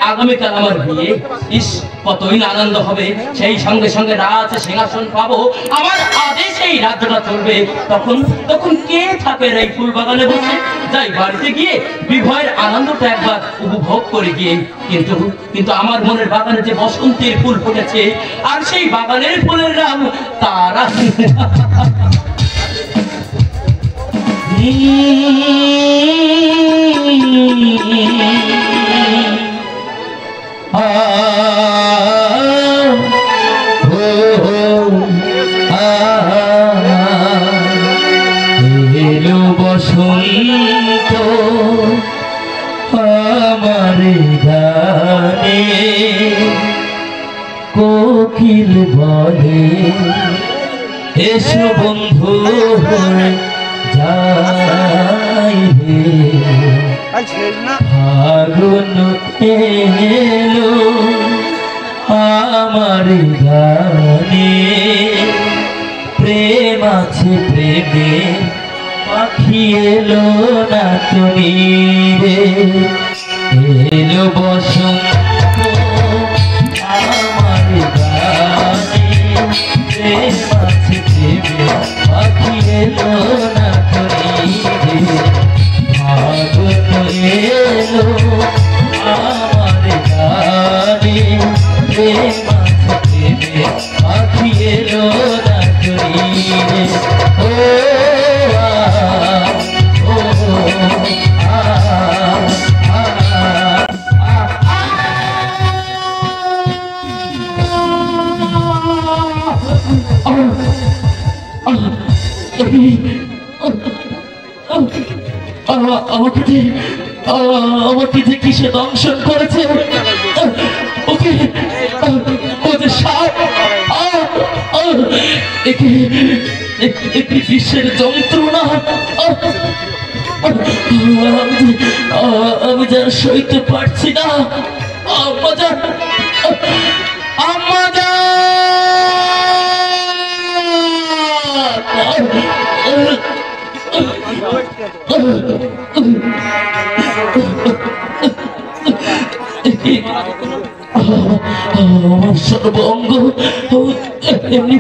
আগামীকাল আমার বিয়ে। ইস, কতই না আনন্দ হবে। সেই সঙ্গে সঙ্গে রাজ সিংহাসন পাবো, আমার আদেশে এই রাজ্যটা চলবে। তখন তখন কে থাকে এই ফুল বাগানে বসে? যাই বাড়িতে গিয়ে বিবাহের আনন্দটা একবার উপভোগ করে গিয়ে। কিন্তু কিন্তু আমার মনের বাগানে যে বসন্তের ফুল ফুটেছে, আর সেই বাগানের ফুলের নাম তারা। এলো বসন্ত আমার গানে, কোকিল বলে এসো বন্ধু হয়ে যাই রে। ফাগুন এলো আমার গানে, প্রেম আছে প্রেমে পাখি এলো না তুমি রে। এলো বসন্ত আমার গানে, প্রেম আছে প্রেমে পাখি এলো না তুমি রে। ফাগুন এলো আমার গানে, প্রেম আছে প্রেমে পাখি এলো না তুমি রে। ও আমাকে যে কিসে দংশন করেছে, ওকে ও যে সাপ, একটি বিশ্বের যন্ত্রণা। আমি যার সইতে পারছি না। আমার সর্বঙ্গ এমনি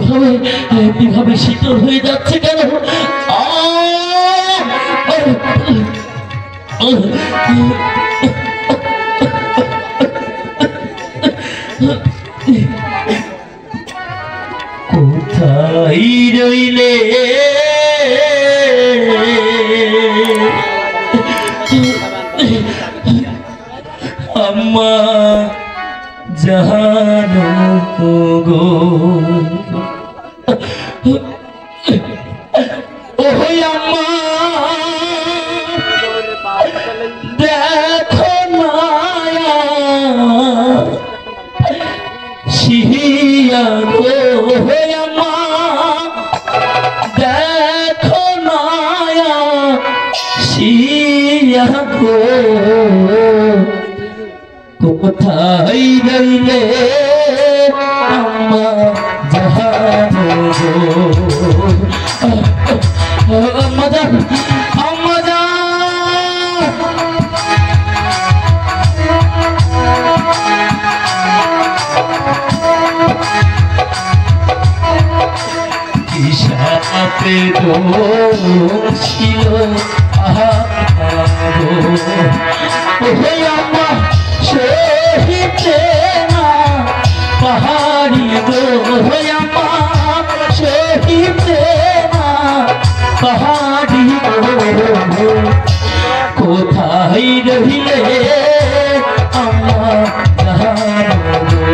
ভাবে শীতল হয়ে যাচ্ছে কেন? কোথায় রইলে আম্মা জানো গো? ওই আম্মা দেখো মায়া শিহিয়া গো। ওই আম্মা দেখো মায়া শিহিয়া গো। কোথায় রইলে আম্মা জানো গো? আম্মা জান, আম্মা জান। ইশাতে দোষ ছিল ওহে আম্মা সহিতে না পাহাড়ি গো। ওহে আম্মা সহিতে না পাহাড়ি গো। কোথায় রহিলে আম্মা জানো গো?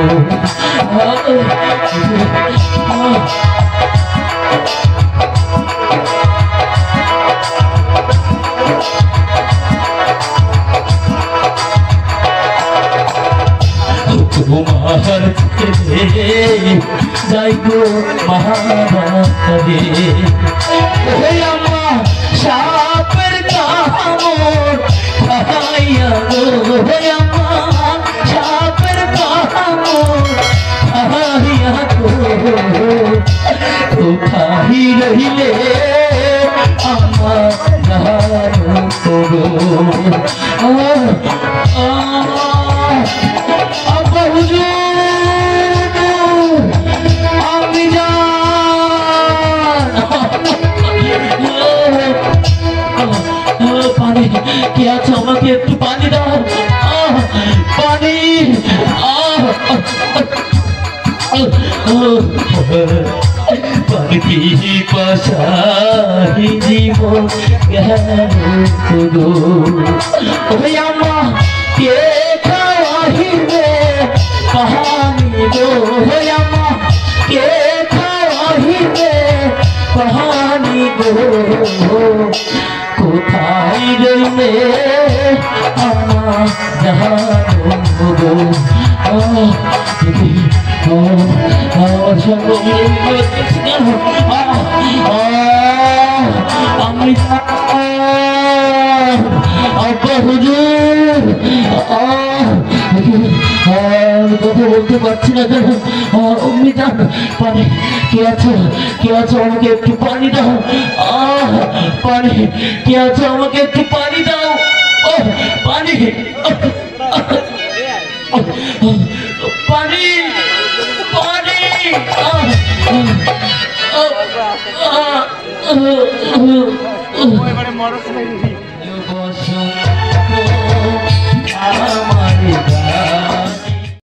তোমার যাই গো মহারাতে। ওহে আম্মা সাপের কামড় খাইয়া গো। ওহে আম্মা সাপের কামড় খাইয়া গো। কোথায় রহিলে আম্মা জানো গো? আব্বা হুজুর আমি পানি কে আছে আমাকে একটু পানি দাও পানি পানি পিপাসায় জীবন গেল ওরে আমা কে খাওয়াহিবে পানি গো আমা কে খাওয়াহিবে পানি গো কোথায় রইলে আমার জানো গো আমি আব্বা হুজুর কথা বলতে পারছি না কেন অমনি যান পানি কে আছো আমাকে একটু পানি দাও পানি কে আছো আমাকে একটু পানি দাও পানি পানি পানি